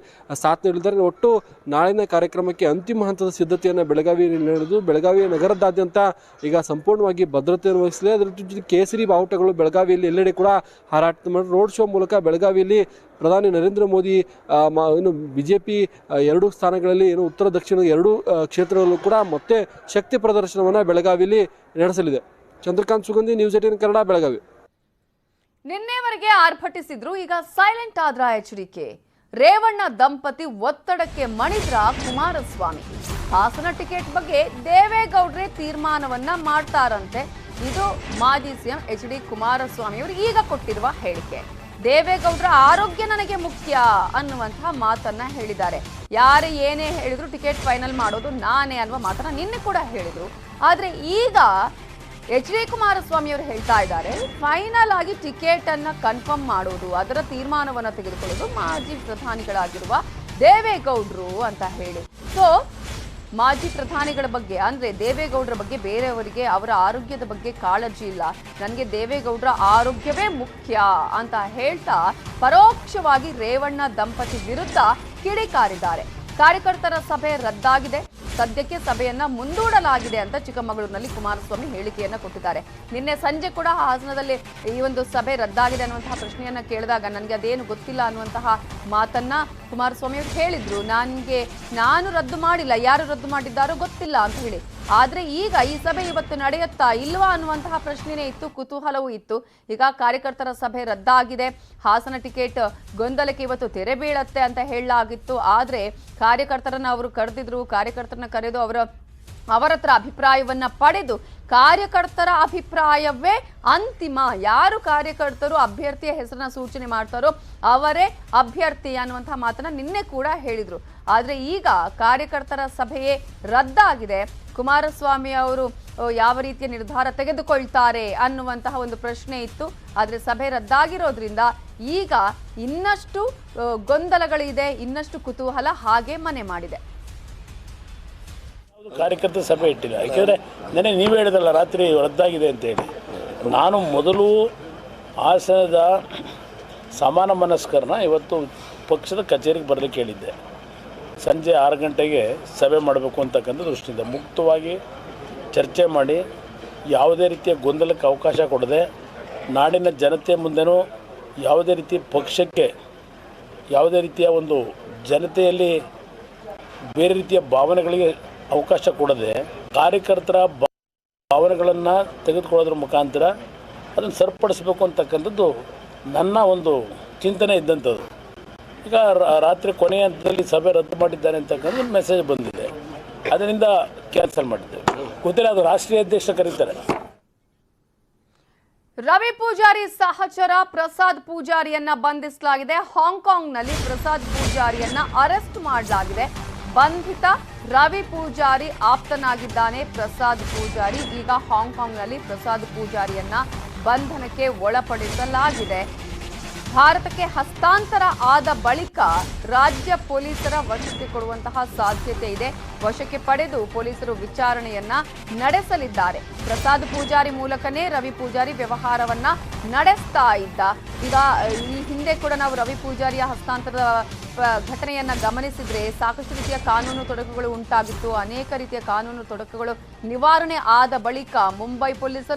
ಸಾಥ್ ನೀಡಲಿದ್ದಾರೆ. ಒಟ್ಟು ನಾಳಿನ ಕಾರ್ಯಕ್ರಮಕ್ಕೆ ಅಂತಿಮ ಹಂತದ ಸಿದ್ಧತೆಯನ್ನು ಬೆಳಗಾವಿಯಲ್ಲಿ ನಡೆದು ಬೆಳಗಾವಿಯ ನಗರದಾದ್ಯಂತ ಈಗ ಸಂಪೂರ್ಣವಾಗಿ ಭದ್ರತೆಯನ್ನು ವಹಿಸಲಿದೆ. ಅದರ ಜೊತೆ ಕೇಸರಿ ಬಾವುಟಗಳು ಬೆಳಗಾವಿಯಲ್ಲಿ ಎಲ್ಲೆಡೆ ಕೂಡ ಹಾರಾಟ ಮಾಡಿ ರೋಡ್ ಶೋ ಮೂಲಕ ಬೆಳಗಾವಿಯಲ್ಲಿ ಪ್ರಧಾನಿ ನರೇಂದ್ರ ಮೋದಿ BJP 2 ಸ್ಥಾನಗಳಲ್ಲಿ ಉತ್ತರ ದಕ್ಷಿಣ 2 ಕ್ಷೇತ್ರಗಳಲ್ಲೂ ಕೂಡ ಮತ್ತೆ ಶಕ್ತಿ ಪ್ರದರ್ಶನವನ್ನು ಬೆಳಗಾವಿಯಲ್ಲಿ ನಡೆಸಲಿದೆ. ಚಂದ್ರಕಾಂತ್ ಸುಗಂಧಿ, ನ್ಯೂಸ್ 18 ಕನ್ನಡ, ಬೆಳಗಾವಿ. ನಿನ್ನೆವರೆಗೆ ಆರ್ಭಟಿಸಿದ್ರು, ಈಗ ಸೈಲೆಂಟ್ ಆದ್ರ HDK. ರೇವಣ್ಣ ದಂಪತಿ ಒತ್ತಡಕ್ಕೆ ಮಣಿದ್ರ ಕುಮಾರಸ್ವಾಮಿ. ಹಾಸನ ಟಿಕೆಟ್ ಬಗ್ಗೆ ದೇವೇಗೌಡ್ರೆ ತೀರ್ಮಾನವನ್ನ ಮಾಡ್ತಾರಂತೆ. ಇದು ಮಾಜಿ CM HD ಕುಮಾರಸ್ವಾಮಿ ಅವರು ಈಗ ಕೊಟ್ಟಿರುವ ಹೇಳಿಕೆ. ದೇವೇಗೌಡರ ಆರೋಗ್ಯ ನನಗೆ ಮುಖ್ಯ ಅನ್ನುವಂತಹ ಮಾತನ್ನ ಹೇಳಿದ್ದಾರೆ. ಯಾರು ಏನೇ ಹೇಳಿದ್ರು ಟಿಕೆಟ್ ಫೈನಲ್ ಮಾಡೋದು ನಾನೇ ಅನ್ನುವ ಮಾತನ್ನ ನಿನ್ನೆ ಕೂಡ ಹೇಳಿದ್ರು. ಆದ್ರೆ ಈಗ HD ಕುಮಾರಸ್ವಾಮಿ ಅವರು ಹೇಳ್ತಾ ಇದ್ದಾರೆ, ಫೈನಲ್ ಆಗಿ ಟಿಕೆಟ್ ಅನ್ನ ಕನ್ಫರ್ಮ್ ಮಾಡೋದು, ಅದರ ತೀರ್ಮಾನವನ್ನ ತೆಗೆದುಕೊಳ್ಳೋದು ಮಾಜಿ ಪ್ರಧಾನಿಗಳಾಗಿರುವ ದೇವೇಗೌಡರು ಅಂತ ಹೇಳಿ. ಸೊ ಮಾಜಿ ಪ್ರಧಾನಿಗಳ ಬಗ್ಗೆ ಅಂದ್ರೆ ದೇವೇಗೌಡರ ಬಗ್ಗೆ ಬೇರೆಯವರಿಗೆ ಅವರ ಆರೋಗ್ಯದ ಬಗ್ಗೆ ಕಾಳಜಿ ಇಲ್ಲ, ನನಗೆ ದೇವೇಗೌಡರ ಆರೋಗ್ಯವೇ ಮುಖ್ಯ ಅಂತ ಹೇಳ್ತಾ ಪರೋಕ್ಷವಾಗಿ ರೇವಣ್ಣ ದಂಪತಿ ವಿರುದ್ಧ ಕಿಡಿಕಾರಿದ್ದಾರೆ. ಕಾರ್ಯಕರ್ತರ ಸಭೆ ರದ್ದಾಗಿದೆ, ಸದ್ಯಕ್ಕೆ ಸಭೆಯನ್ನ ಮುಂದೂಡಲಾಗಿದೆ ಅಂತ ಚಿಕ್ಕಮಗಳೂರಿನಲ್ಲಿ ಕುಮಾರಸ್ವಾಮಿ ಹೇಳಿಕೆಯನ್ನ ಕೊಟ್ಟಿದ್ದಾರೆ. ನಿನ್ನೆ ಸಂಜೆ ಕೂಡ ಹಾಸನದಲ್ಲಿ ಈ ಒಂದು ಸಭೆ ರದ್ದಾಗಿದೆ ಅನ್ನುವಂತಹ ಪ್ರಶ್ನೆಯನ್ನ ಕೇಳಿದಾಗ ನನಗೆ ಅದೇನು ಗೊತ್ತಿಲ್ಲ ಅನ್ನುವಂತಹ ಮಾತನ್ನ ಕುಮಾರಸ್ವಾಮಿ ಅವರು ಹೇಳಿದ್ರು. ನಾನು ರದ್ದು ಮಾಡಿಲ್ಲ, ಯಾರು ರದ್ದು ಮಾಡಿದ್ದಾರೋ ಗೊತ್ತಿಲ್ಲ ಅಂತ ಹೇಳಿ. ಆದ್ರೆ ಈಗ ಈ ಸಭೆ ಇವತ್ತು ನಡೆಯುತ್ತಾ ಇಲ್ವಾ ಅನ್ನುವಂತಹ ಪ್ರಶ್ನೆನೇ ಇತ್ತು, ಕುತೂಹಲವೂ ಇತ್ತು. ಈಗ ಕಾರ್ಯಕರ್ತರ ಸಭೆ ರದ್ದಾಗಿದೆ, ಹಾಸನ ಟಿಕೆಟ್ ಗೊಂದಲಕ್ಕೆ ಇವತ್ತು ತೆರೆ ಬೀಳತ್ತೆ ಅಂತ ಹೇಳಲಾಗಿತ್ತು. ಆದ್ರೆ ಕಾರ್ಯಕರ್ತರನ್ನ ಅವರು ಕರೆದಿದ್ರು, ಕಾರ್ಯಕರ್ತರನ್ನ ಕರೆದು ಅವರ ಹತ್ರ ಅಭಿಪ್ರಾಯವನ್ನ ಪಡೆದು ಕಾರ್ಯಕರ್ತರ ಅಭಿಪ್ರಾಯವೇ ಅಂತಿಮ, ಯಾರು ಕಾರ್ಯಕರ್ತರು ಅಭ್ಯರ್ಥಿಯ ಹೆಸರನ್ನ ಸೂಚನೆ ಮಾಡ್ತಾರೋ ಅವರೇ ಅಭ್ಯರ್ಥಿ ಅನ್ನುವಂತಹ ಮಾತನ್ನ ನಿನ್ನೆ ಕೂಡ ಹೇಳಿದ್ರು. ಆದ್ರೆ ಈಗ ಕಾರ್ಯಕರ್ತರ ಸಭೆಯೇ ರದ್ದಾಗಿದೆ. ಕುಮಾರಸ್ವಾಮಿ ಅವರು ಯಾವ ರೀತಿಯ ನಿರ್ಧಾರ ತೆಗೆದುಕೊಳ್ತಾರೆ ಅನ್ನುವಂತಹ ಒಂದು ಪ್ರಶ್ನೆ ಇತ್ತು. ಆದ್ರೆ ಸಭೆ ರದ್ದಾಗಿರೋದ್ರಿಂದ ಈಗ ಇನ್ನಷ್ಟು ಗೊಂದಲಗಳಿದೆ, ಇನ್ನಷ್ಟು ಕುತೂಹಲ ಹಾಗೆ ಮನೆ ಮಾಡಿದೆ. ಕಾರ್ಯಕರ್ತರ ಸಭೆ ಇಟ್ಟಿಲ್ಲ, ಯಾಕೆಂದರೆ ನೆನೆ ನೀವೇ ಹೇಳಿದಲ್ಲ ರಾತ್ರಿ ರದ್ದಾಗಿದೆ ಅಂತೇಳಿ. ನಾನು ಮೊದಲು ಹಾಸನದ ಸಮಾನ ಮನಸ್ಕರನ್ನ ಇವತ್ತು ಪಕ್ಷದ ಕಚೇರಿಗೆ ಬರಲಿಕ್ಕೆ ಹೇಳಿದ್ದೆ. ಸಂಜೆ 6 ಗಂಟೆಗೆ ಸಭೆ ಮಾಡಬೇಕು ಅಂತಕ್ಕಂಥ ದೃಷ್ಟಿಯಿಂದ ಮುಕ್ತವಾಗಿ ಚರ್ಚೆ ಮಾಡಿ ಯಾವುದೇ ರೀತಿಯ ಗೊಂದಲಕ್ಕೆ ಅವಕಾಶ ಕೊಡದೆ ನಾಡಿನ ಜನತೆ ಮುಂದೆನೂ ಯಾವುದೇ ರೀತಿ ಪಕ್ಷಕ್ಕೆ ಯಾವುದೇ ರೀತಿಯ ಒಂದು ಜನತೆಯಲ್ಲಿ ಬೇರೆ ರೀತಿಯ ಭಾವನೆಗಳಿಗೆ ಅವಕಾಶ ಕೊಡದೆ ಕಾರ್ಯಕರ್ತರ ಭಾವನೆಗಳನ್ನು ತೆಗೆದುಕೊಳ್ಳೋದ್ರ ಮುಖಾಂತರ ಅದನ್ನು ಸರಿಪಡಿಸಬೇಕು ಅಂತಕ್ಕಂಥದ್ದು ನನ್ನ ಒಂದು ಚಿಂತನೆ ಇದ್ದಂಥದ್ದು. ಈಗ ರಾತ್ರಿ ಕೊನೆಯ ಹಂತದಲ್ಲಿ ಸಭೆ ರದ್ದು ಮಾಡಿದ್ದಾರೆ ಅಂತಕ್ಕಂಥ ಮೆಸೇಜ್ ಬಂದಿದೆ, ಅದರಿಂದ ಕ್ಯಾನ್ಸಲ್ ಮಾಡಿದ್ದೇವೆ. ಗೊತ್ತಿಲ್ಲ, ಅದು ರಾಷ್ಟ್ರೀಯ ಅಧ್ಯಕ್ಷ ಕರೀತಾರೆ. ರವಿ ಪೂಜಾರಿ ಸಹಚರ ಪ್ರಸಾದ್ ಪೂಜಾರಿಯನ್ನ ಬಂಧಿಸಲಾಗಿದೆ. ಹಾಂಗ್ಕಾಂಗ್ನಲ್ಲಿ ಪ್ರಸಾದ್ ಪೂಜಾರಿಯನ್ನ ಅರೆಸ್ಟ್ ಮಾಡಲಾಗಿದೆ. ಬಂಧಿತ ರವಿ ಪೂಜಾರಿ ಆಪ್ತನಾಗಿದ್ದಾನೆ. ಪ್ರಸಾದ್ ಪೂಜಾರಿ ಈಗ ಹಾಂಗ್ಕಾಂಗ್ನಲ್ಲಿ ಪ್ರಸಾದ್ ಪೂಜಾರಿಯನ್ನ ಬಂಧನಕ್ಕೆ ಒಳಪಡಿಸಲಾಗಿದೆ. ಭಾರತಕ್ಕೆ ಹಸ್ತಾಂತರ ಆದ ಬಳಿಕ ರಾಜ್ಯ ಪೊಲೀಸರ ವಶಕ್ಕೆ ಕೊಡುವಂತಹ ಸಾಧ್ಯತೆ ಇದೆ. ವಶಕ್ಕೆ ಪಡೆದು ಪೊಲೀಸರು ವಿಚಾರಣೆಯನ್ನ ನಡೆಸಲಿದ್ದಾರೆ. ಪ್ರಸಾದ್ ಪೂಜಾರಿ ಮೂಲಕನೇ ರವಿ ಪೂಜಾರಿ ವ್ಯವಹಾರವನ್ನ ನಡೆಸ್ತಾ ಇದ್ದ. ಈಗ ಈ ಹಿಂದೆ ಕೂಡ ನಾವು ರವಿ ಪೂಜಾರಿಯ ಹಸ್ತಾಂತರದ ಘಟನೆಯನ್ನ ಗಮನಿಸಿದ್ರೆ ಸಾಕಷ್ಟು ರೀತಿಯ ಕಾನೂನು ತೊಡಕುಗಳು ಉಂಟಾಗಿತ್ತು. ಅನೇಕ ರೀತಿಯ ಕಾನೂನು ತೊಡಕುಗಳು ನಿವಾರಣೆ ಆದ ಬಳಿಕ ಮುಂಬೈ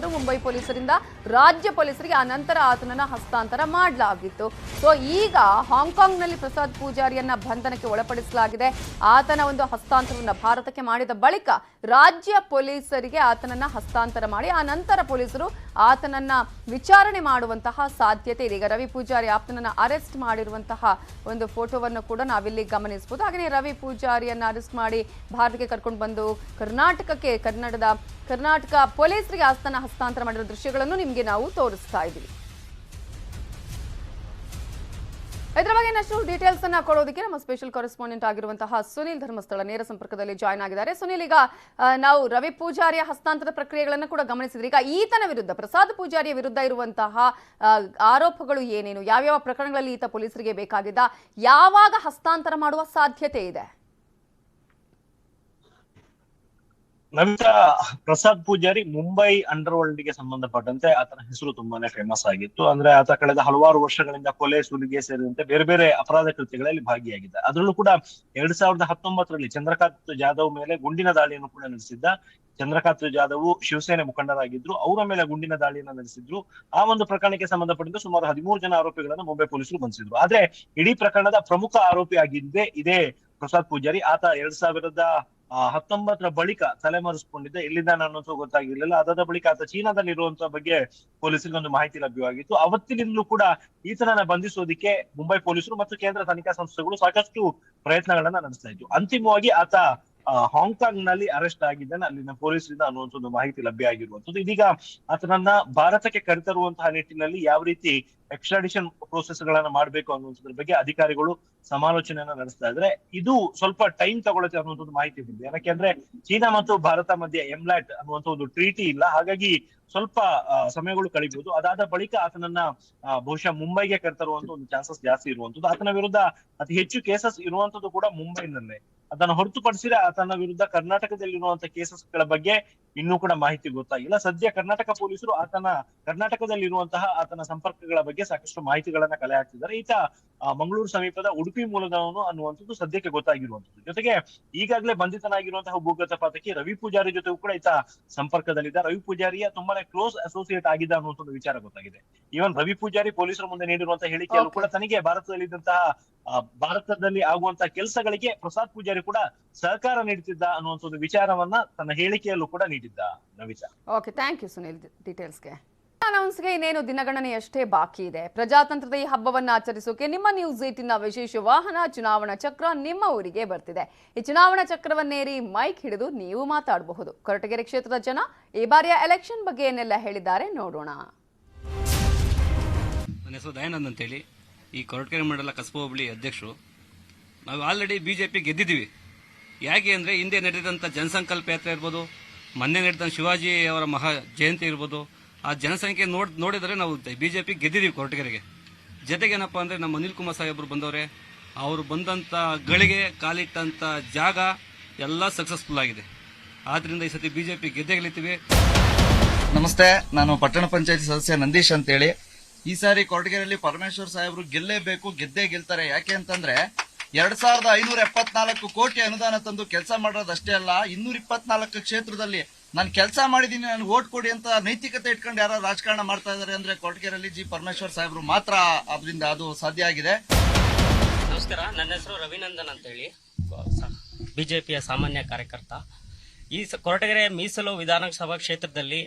ಪೊಲೀಸರಿಂದ ರಾಜ್ಯ ಪೊಲೀಸರಿಗೆ ಅನಂತರ ಆತನನ್ನ ಹಸ್ತಾಂತರ ಮಾಡಲಾಗಿತ್ತು. ಸೊ ಈಗ ಹಾಂಗ್ಕಾಂಗ್ನಲ್ಲಿ ಪ್ರಸಾದ್ ಪೂಜಾರಿಯನ್ನ ಬಂಧನಕ್ಕೆ ಒಳಪಡಿಸಲಾಗಿದೆ. ಆತನ ಒಂದು ಹಸ್ತಾಂತರವನ್ನು ಭಾರತಕ್ಕೆ ಮಾಡಿದ ಬಳಿಕ ರಾಜ್ಯ ಪೊಲೀಸರಿಗೆ ಆತನನ್ನ ಹಸ್ತಾಂತರ ಮಾಡಿ ಆ ನಂತರ ಪೊಲೀಸರು ಆತನನ್ನ ವಿಚಾರಣೆ ಮಾಡುವಂತಹ ಸಾಧ್ಯತೆ ಇದೆ. ಈಗ ರವಿ ಪೂಜಾರಿ ಆಪ್ತನನ್ನ ಅರೆಸ್ಟ್ ಮಾಡಿರುವಂತಹ ಒಂದು ಫೋಟೋವನ್ನು ಕೂಡ ನಾವಿಲ್ಲಿ ಗಮನಿಸಬಹುದು. ಹಾಗೆಯೇ ರವಿ ಪೂಜಾರಿಯನ್ನ ಅರೆಸ್ಟ್ ಮಾಡಿ ಭಾರತಕ್ಕೆ ಕರ್ಕೊಂಡು ಬಂದು ಕರ್ನಾಟಕ ಪೊಲೀಸರಿಗೆ ಆತನ ಹಸ್ತಾಂತರ ಮಾಡಿರೋ ದೃಶ್ಯಗಳನ್ನು ನಿಮಗೆ ನಾವು ತೋರಿಸ್ತಾ ಇದ್ದೀವಿ. ಇದರ ಬಗ್ಗೆ ಇನ್ನಷ್ಟು ಡೀಟೇಲ್ಸ್ ಅನ್ನ ಕೊಡೋದಕ್ಕೆ ನಮ್ಮ ಸ್ಪೆಷಲ್ ಕರೆಸ್ಪಾಂಡೆಂಟ್ ಆಗಿರುವಂತಹ ಸುನಿಲ್ ಧರ್ಮಸ್ಥಳ ನೇರ ಸಂಪರ್ಕದಲ್ಲಿ ಜಾಯ್ನ್ ಆಗಿದ್ದಾರೆ. ಸುನಿಲ್, ಈಗ ನಾವು ರವಿ ಪೂಜಾರಿಯ ಹಸ್ತಾಂತರ ಪ್ರಕ್ರಿಯೆಗಳನ್ನು ಕೂಡ ಗಮನಿಸಿದ್ರಿ. ಈಗ ಈತನ ವಿರುದ್ಧ, ಪ್ರಸಾದ್ ಪೂಜಾರಿಯ ವಿರುದ್ಧ ಇರುವಂತಹ ಆರೋಪಗಳು ಏನೇನು, ಯಾವ್ಯಾವ ಪ್ರಕರಣಗಳಲ್ಲಿ ಈತ ಪೊಲೀಸರಿಗೆ ಬೇಕಾಗಿದ್ದ, ಯಾವಾಗ ಹಸ್ತಾಂತರ ಮಾಡುವ ಸಾಧ್ಯತೆ ಇದೆ? ನಮಿತಾ, ಪ್ರಸಾದ್ ಪೂಜಾರಿ ಮುಂಬೈ ಅಂಡರ್ ವರ್ಲ್ಡ್ ಗೆ ಸಂಬಂಧಪಟ್ಟಂತೆ ಆತನ ಹೆಸರು ತುಂಬಾನೇ ಫೇಮಸ್ ಆಗಿತ್ತು. ಅಂದ್ರೆ ಆತ ಕಳೆದ ಹಲವಾರು ವರ್ಷಗಳಿಂದ ಕೊಲೆ, ಸುಲಿಗೆ ಸೇರಿದಂತೆ ಬೇರೆ ಬೇರೆ ಅಪರಾಧ ಕೃತ್ಯಗಳಲ್ಲಿ ಭಾಗಿಯಾಗಿದ್ದ. ಅದರಲ್ಲೂ ಕೂಡ 2019ರಲ್ಲಿ ಚಂದ್ರಕಾಂತ್ ಜಾಧವ್ ಮೇಲೆ ಗುಂಡಿನ ದಾಳಿಯನ್ನು ಕೂಡ ನಡೆಸಿದ್ದ. ಚಂದ್ರಕಾಂತ್ ಜಾಧವ್ ಶಿವಸೇನೆ ಮುಖಂಡರಾಗಿದ್ರು, ಅವರ ಮೇಲೆ ಗುಂಡಿನ ದಾಳಿಯನ್ನ ನಡೆಸಿದ್ರು. ಆ ಒಂದು ಪ್ರಕರಣಕ್ಕೆ ಸಂಬಂಧಪಟ್ಟಂತೆ ಸುಮಾರು 13 ಜನ ಆರೋಪಿಗಳನ್ನು ಮುಂಬೈ ಪೊಲೀಸರು ಬಂಧಿಸಿದ್ರು. ಆದ್ರೆ ಇಡೀ ಪ್ರಕರಣದ ಪ್ರಮುಖ ಆರೋಪಿ ಆಗಿದ್ದೇ ಇದೇ ಪ್ರಸಾದ್ ಪೂಜಾರಿ. ಆತ 2019ರ ಬಳಿಕ ತಲೆಮರೆಸಿಕೊಂಡಿದ್ದ, ಎಲ್ಲಿಂದ ಅನ್ನೋದು ಗೊತ್ತಾಗಿರ್ಲಿಲ್ಲ. ಅದಾದ ಬಳಿಕ ಆತ ಚೀನಾದಲ್ಲಿ ಇರುವಂತಹ ಬಗ್ಗೆ ಪೊಲೀಸರಿಗೆ ಒಂದು ಮಾಹಿತಿ ಲಭ್ಯವಾಗಿತ್ತು. ಅವತ್ತಿನಿಂದಲೂ ಕೂಡ ಈತನನ್ನ ಬಂಧಿಸೋದಿಕ್ಕೆ ಮುಂಬೈ ಪೊಲೀಸರು ಮತ್ತು ಕೇಂದ್ರ ತನಿಖಾ ಸಂಸ್ಥೆಗಳು ಸಾಕಷ್ಟು ಪ್ರಯತ್ನಗಳನ್ನ ನಡೆಸ್ತಾ ಇದ್ವು. ಅಂತಿಮವಾಗಿ ಆತ ಹಾಂಗ್ಕಾಂಗ್ ನಲ್ಲಿ ಅರೆಸ್ಟ್ ಆಗಿದ್ದಾನೆ, ಅಲ್ಲಿನ ಪೊಲೀಸರಿಂದ ಅನ್ನುವಂಥದ್ದು ಮಾಹಿತಿ ಲಭ್ಯ ಆಗಿರುವಂತದ್ದು. ಇದೀಗ ಆತನನ್ನ ಭಾರತಕ್ಕೆ ಕರೆತರುವಂತಹ ನಿಟ್ಟಿನಲ್ಲಿ ಯಾವ ರೀತಿ ಎಕ್ಸ್ಟ್ರಾಡಿಷನ್ ಪ್ರೋಸೆಸ್ ಗಳನ್ನ ಮಾಡಬೇಕು ಅನ್ನುವಂಥದ್ರ ಬಗ್ಗೆ ಅಧಿಕಾರಿಗಳು ಸಮಾಲೋಚನೆಯನ್ನ ನಡೆಸ್ತಾ ಇದ್ರೆ ಇದು ಸ್ವಲ್ಪ ಟೈಮ್ ತಗೊಳುತ್ತೆ ಅನ್ನುವಂಥದ್ದು ಮಾಹಿತಿ ಬಂದಿದೆ. ಯಾಕೆಂದ್ರೆ ಚೀನಾ ಮತ್ತು ಭಾರತ ಮಧ್ಯೆ ಎಂಲಾಟ್ ಅನ್ನುವಂಥ ಒಂದು ಟ್ರೀಟಿ ಇಲ್ಲ, ಹಾಗಾಗಿ ಸ್ವಲ್ಪ ಸಮಯಗಳು ಕಳಿಬಹುದು. ಅದಾದ ಬಳಿಕ ಆತನನ್ನ ಬಹುಶಃ ಮುಂಬೈಗೆ ಕರೆತರುವಂತ ಒಂದು ಚಾನ್ಸಸ್ ಜಾಸ್ತಿ ಇರುವಂತದ್ದು. ಆತನ ವಿರುದ್ಧ ಅತಿ ಹೆಚ್ಚು ಕೇಸಸ್ ಇರುವಂತದ್ದು ಕೂಡ ಮುಂಬೈನಲ್ಲೇ. ಅದನ್ನು ಹೊರತುಪಡಿಸಿದ್ರೆ ಆತನ ವಿರುದ್ಧ ಕರ್ನಾಟಕದಲ್ಲಿರುವಂತಹ ಕೇಸಸ್ ಗಳ ಬಗ್ಗೆ ಇನ್ನೂ ಕೂಡ ಮಾಹಿತಿ ಗೊತ್ತಾಗಿಲ್ಲ. ಸದ್ಯ ಕರ್ನಾಟಕ ಪೊಲೀಸರು ಕರ್ನಾಟಕದಲ್ಲಿರುವಂತಹ ಆತನ ಸಂಪರ್ಕಗಳ ಬಗ್ಗೆ ಸಾಕಷ್ಟು ಮಾಹಿತಿಗಳನ್ನ ಕಲೆ ಹಾಕ್ತಿದ್ದಾರೆ. ಈತ ಮಂಗಳೂರು ಸಮೀಪದ ಉಡುಪಿ ಮೂಲದವನು ಅನ್ನುವಂಥದ್ದು ಸದ್ಯಕ್ಕೆ ಗೊತ್ತಾಗಿರುವಂತದ್ದು. ಜೊತೆಗೆ ಈಗಾಗಲೇ ಬಂಧಿತನಾಗಿರುವಂತಹ ಭೂಗತ ಪಾತಕಿ ರವಿ ಪೂಜಾರಿ ಜೊತೆಗೂ ಕೂಡ ಈತ ಸಂಪರ್ಕದಲ್ಲಿದ್ದ. ರವಿ ಪೂಜಾರಿಯ ತುಂಬಾನೇ ಕ್ಲೋಸ್ ಅಸೋಸಿಯೇಟ್ ಆಗಿದ್ದ ಅನ್ನುವಂಥದ್ದು ವಿಚಾರ ಗೊತ್ತಾಗಿದೆ. ಈವನ್ ರವಿ ಪೂಜಾರಿ ಪೊಲೀಸರ ಮುಂದೆ ನೀಡಿರುವಂತಹ ಹೇಳಿಕೆಯಲ್ಲೂ ಕೂಡ ತನಗೆ ಭಾರತದಲ್ಲಿ ಆಗುವಂತಹ ಕೆಲಸಗಳಿಗೆ ಪ್ರಸಾದ್ ಪೂಜಾರಿ ಕೂಡ ಸಹಕಾರ ನೀಡುತ್ತಿದ್ದ ಅನ್ನುವಂಥದ್ದು ವಿಚಾರವನ್ನ ತನ್ನ ಹೇಳಿಕೆಯಲ್ಲೂ ಕೂಡ ನೀಡಿದ್ದ. Navita, okay, thank you Sunil ಡೀಟೇಲ್ಸ್ಗೆ. ಅನೌನ್ಸ್ಗೆ ಇನ್ನೇನು ದಿನಗಣನೆಯಷ್ಟೇ ಬಾಕಿ ಇದೆ. ಪ್ರಜಾತಂತ್ರದ ಈ ಹಬ್ಬವನ್ನು ಆಚರಿಸೋಕೆ ನಿಮ್ಮ ನ್ಯೂಸ್ 18ನ ವಿಶೇಷ ವಾಹನ ಚುನಾವಣಾ ಚಕ್ರ ನಿಮ್ಮ ಊರಿಗೆ ಬರ್ತಿದೆ. ಈ ಚುನಾವಣಾ ಚಕ್ರವನ್ನೇರಿ ಮೈಕ್ ಹಿಡಿದು ನೀವು ಮಾತಾಡಬಹುದು. ಕೊರಟಗೆರೆ ಕ್ಷೇತ್ರದ ಜನ ಈ ಬಾರಿಯ ಎಲೆಕ್ಷನ್ ಬಗ್ಗೆ ಏನೆಲ್ಲ ಹೇಳಿದ್ದಾರೆ ನೋಡೋಣ. ನನ್ನ ಹೆಸರು ದಯಾನಂದ್ ಅಂತೇಳಿ, ಈ ಕೊರಟಗೆರೆ ಮಂಡಲ ಕಸಬಾ ಹೋಬಳಿ ಅಧ್ಯಕ್ಷರು. ನಾವು ಆಲ್ರೆಡಿ ಬಿಜೆಪಿ ಗೆದ್ದಿದ್ದೀವಿ. ಯಾಕೆ ಅಂದರೆ ಹಿಂದೆ ನಡೆದಂಥ ಜನಸಂಕಲ್ಪ ಯಾತ್ರೆ ಇರ್ಬೋದು, ಮೊನ್ನೆ ನಡೆದ ಶಿವಾಜಿ ಅವರ ಮಹಾ ಜಯಂತಿ ಇರ್ಬೋದು, ಆ ಜನಸಂಖ್ಯೆ ನೋಡಿದರೆ ನಾವು ಬಿಜೆಪಿ ಗೆದ್ದಿದ್ದೀವಿ ಕೊರಟಗೆರೆಗೆ. ಜೊತೆಗೇನಪ್ಪ ಅಂದರೆ ನಮ್ಮ ಅನಿಲ್ ಕುಮಾರ್ ಸಾಹೇಬರು ಬಂದವರೆ, ಅವರು ಬಂದಂಥ ಗಳಿಗೆ ಕಾಲಿಟ್ಟಂಥ ಜಾಗ ಎಲ್ಲ ಸಕ್ಸಸ್ಫುಲ್ ಆಗಿದೆ. ಆದ್ರಿಂದ ಈ ಸತಿ ಬಿಜೆಪಿ ಗೆದ್ದೇ ಗೆಲ್ತೀವಿ. ನಮಸ್ತೆ, ನಾನು ಪಟ್ಟಣ ಪಂಚಾಯತಿ ಸದಸ್ಯ ನಂದೀಶ್ ಅಂತೇಳಿ. ಈ ಸಾರಿ ಕೊರಟಗೆರೆಯಲ್ಲಿ ಪರಮೇಶ್ವರ್ ಸಾಹೇಬರು ಗೆಲ್ಲೇಬೇಕು, ಗೆದ್ದೇ ಗೆಲ್ತಾರೆ. ಯಾಕೆ ಅಂತಂದ್ರೆ 2574 ಕೋಟಿ ಅನುದಾನ ತಂದು ಕೆಲಸ ಮಾಡೋದಷ್ಟೇ ಅಲ್ಲ, 224 ಕ್ಷೇತ್ರದಲ್ಲಿ ನಾನು ಕೆಲಸ ಮಾಡಿದೀನಿ, ನಾನು ವೋಟ್ ಕೊಡಿ ಅಂತ ನೈತಿಕತೆ ಇಟ್ಕೊಂಡು ಯಾರು ರಾಜಕಾರಣ ಮಾಡ್ತಾ ಇದಾರೆ ಅಂದ್ರೆ ಕೊರಟಗೆರೆಯಲ್ಲಿ ಜಿ ಪರಮೇಶ್ವರ್ ಸಾಹೇಬರು ಮಾತ್ರ. ಅದರಿಂದ ಅದು ಸಾಧ್ಯ ಆಗಿದೆ. ನಮಸ್ಕಾರ, ನನ್ನ ಹೆಸರು ರವಿನಂದನ್ ಅಂತೇಳಿ, ಬಿಜೆಪಿಯ ಸಾಮಾನ್ಯ ಕಾರ್ಯಕರ್ತ. ಈ ಕೊರಟಗೆರೆ ಮೀಸಲು ವಿಧಾನಸಭಾ ಕ್ಷೇತ್ರದಲ್ಲಿ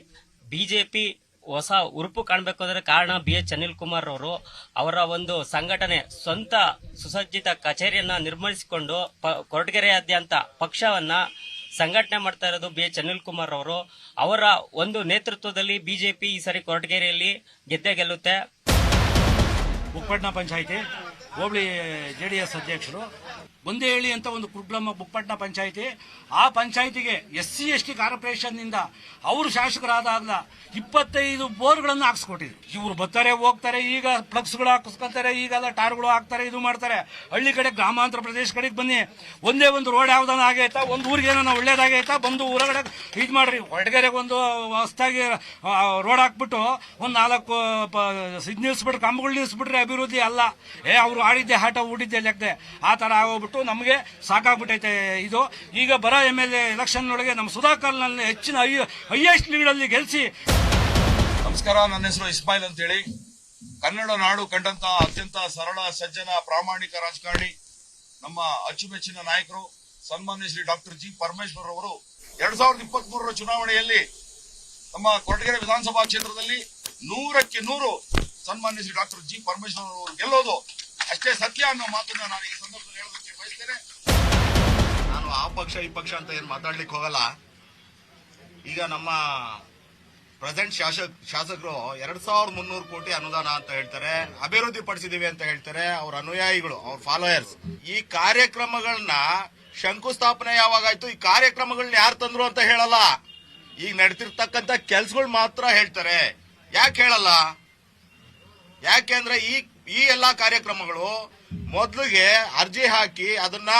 ಬಿಜೆಪಿ ಹೊಸ ಉರುಪು ಕಾಣಬೇಕು ಅಂದ್ರೆ ಕಾರಣ BH ಅನಿಲ್ ಕುಮಾರ್ ಅವರು. ಅವರ ಒಂದು ಸಂಘಟನೆ ಸ್ವಂತ ಸುಸಜ್ಜಿತ ಕಚೇರಿಯನ್ನ ನಿರ್ಮಿಸಿಕೊಂಡು ಕೊರಟಗೆರೆಯಾದ್ಯಂತ ಪಕ್ಷವನ್ನ ಸಂಘಟನೆ ಮಾಡ್ತಾ ಇರೋದು BH ಅನಿಲ್ ಕುಮಾರ್ ಅವರು. ಅವರ ಒಂದು ನೇತೃತ್ವದಲ್ಲಿ ಬಿಜೆಪಿ ಈ ಸಾರಿ ಕೊರಟಗೆರೆಯಲ್ಲಿ ಗೆದ್ದೇ ಗೆಲ್ಲುತ್ತೆ. ಬುಕ್ಕಪಟ್ಟಣ ಪಂಚಾಯಿತಿ ಹೋಬಳಿ JDS ಅಧ್ಯಕ್ಷರು ಒಂದೇಳಿ ಅಂತ ಒಂದು ಕುಗ್ರಾಮ ಬುಕ್ಕಪಟ್ಟಣ ಪಂಚಾಯಿತಿ. ಆ ಪಂಚಾಯಿತಿಗೆ SC ST ಕಾರ್ಪೊರೇಷನ್ನಿಂದ ಅವರು ಶಾಸಕರಾದಾಗ 25 ಬೋರ್ಗಳನ್ನು ಹಾಕ್ಸ್ಕೊಟ್ಟಿದ್ರು. ಇವರು ಬರ್ತಾರೆ ಹೋಗ್ತಾರೆ, ಈಗ ಫ್ಲಕ್ಸ್ಗಳು ಹಾಕಿಸ್ಕೊತಾರೆ, ಈಗೆಲ್ಲ ಟಾರ್ಗಳು ಹಾಕ್ತಾರೆ, ಇದು ಮಾಡ್ತಾರೆ. ಹಳ್ಳಿ ಕಡೆ ಗ್ರಾಮಾಂತರ ಪ್ರದೇಶ ಕಡೆಗೆ ಬನ್ನಿ, ಒಂದೇ ಒಂದು ರೋಡ್ ಯಾವ್ದಾನ ಆಗೈತಾ, ಒಂದು ಊರಿಗೆ ಏನೋ ಒಳ್ಳೇದಾಗೈತಾ, ಬಂದು ಊರಗಡೆ ಇದು ಮಾಡ್ರಿ. ಹೊರಟಗೆರೆಗೆ ಒಂದು ಹೊಸದಾಗಿ ರೋಡ್ ಹಾಕ್ಬಿಟ್ಟು ಒಂದು 4 ಇದು ನಿಲ್ಲಿಸ್ಬಿಟ್ರೆ, ಕಂಬಗಳು ನಿಲ್ಲಿಸ್ಬಿಟ್ರೆ ಅಭಿವೃದ್ಧಿ ಅಲ್ಲ. ಅವರು ಆಡಿದ್ದೆ ಆಟ ಊಡಿದ್ದೆ ಲೆಕ್ಕದೆ ಆ ಥರ ಆಗೋಗ್ಬಿಟ್ಟು ನಮಗೆ ಸಾಕಾಗ್ಬಿಟ್ಟೈತೆ ಇದು. ಈಗ ಬರೋ MLA ಎಲೆಕ್ಷನ್ ಒಳಗೆ ನಮ್ಮ ಸುಧಾಕರ್ನಲ್ಲಿ ಹೆಚ್ಚಿನ ಹೈಯೆಸ್ಟ್ ಲೀಡಲ್ಲಿ ಗೆಲ್ಲಿಸಿ. ನಮಸ್ಕಾರ, ನನ್ನ ಹೆಸರು ಇಸ್ಮಾಯಿಲ್ ಅಂತ ಹೇಳಿ. ಕನ್ನಡ ನಾಡು ಕಂಡಂತ ಅತ್ಯಂತ ಸರಳ, ಸಜ್ಜನ, ಪ್ರಾಮಾಣಿಕ ರಾಜಕಾರಣಿ, ನಮ್ಮ ಅಚ್ಚುಮೆಚ್ಚಿನ ನಾಯಕರು ಸನ್ಮಾನ್ಯ ಶ್ರೀ ಡಾಕ್ಟರ್ G. ಪರಮೇಶ್ವರ್ ಅವರು 2023 ಚುನಾವಣೆಯಲ್ಲಿ ನಮ್ಮ ಕೊರಟಗೆರೆ ವಿಧಾನಸಭಾ ಕ್ಷೇತ್ರದಲ್ಲಿ 100ಕ್ಕೆ 100 ಸನ್ಮಾನ್ಯ ಶ್ರೀ ಡಾಕ್ಟರ್ G. ಪರಮೇಶ್ವರ್ ಅವರು ಗೆಲ್ಲೋದು ಅಷ್ಟೇ ಸತ್ಯ ಅನ್ನೋ ಮಾತನ್ನ ನಾನು ಈ ಸಂದರ್ಭದಲ್ಲಿ ಹೇಳೋದಕ್ಕೆ ಬಯಸ್ತೇನೆ. ನಾನು ಆ ಪಕ್ಷ ಈ ಪಕ್ಷ ಅಂತ ಏನ್ ಮಾತಾಡ್ಲಿಕ್ಕೆ ಹೋಗಲ್ಲ. ಈಗ ನಮ್ಮ ಪ್ರೆಸೆಂಟ್ ಶಾಸಕರು 2300 ಕೋಟಿ ಅನುದಾನ ಅಂತ ಹೇಳ್ತಾರೆ, ಅಭಿವೃದ್ಧಿ ಪಡಿಸಿದೀವಿ ಅಂತ ಹೇಳ್ತಾರೆ. ಅವ್ರ ಅನುಯಾಯಿಗಳು, ಅವ್ರ ಫಾಲೋಯರ್ಸ್ ಈ ಕಾರ್ಯಕ್ರಮಗಳನ್ನ ಶಂಕುಸ್ಥಾಪನೆ ಯಾವಾಗಾಯ್ತು, ಈ ಕಾರ್ಯಕ್ರಮಗಳನ್ನ ಯಾರು ತಂದ್ರು ಅಂತ ಹೇಳಲ್ಲ. ಈಗ ನಡೀತಿರ್ತಕ್ಕಂಥ ಕೆಲ್ಸಗಳು ಮಾತ್ರ ಹೇಳ್ತಾರೆ. ಯಾಕೆ ಹೇಳಲ್ಲ? ಯಾಕೆಂದ್ರೆ ಈ ಎಲ್ಲಾ ಕಾರ್ಯಕ್ರಮಗಳು ಮೊದಲಿಗೆ ಅರ್ಜಿ ಹಾಕಿ ಅದನ್ನ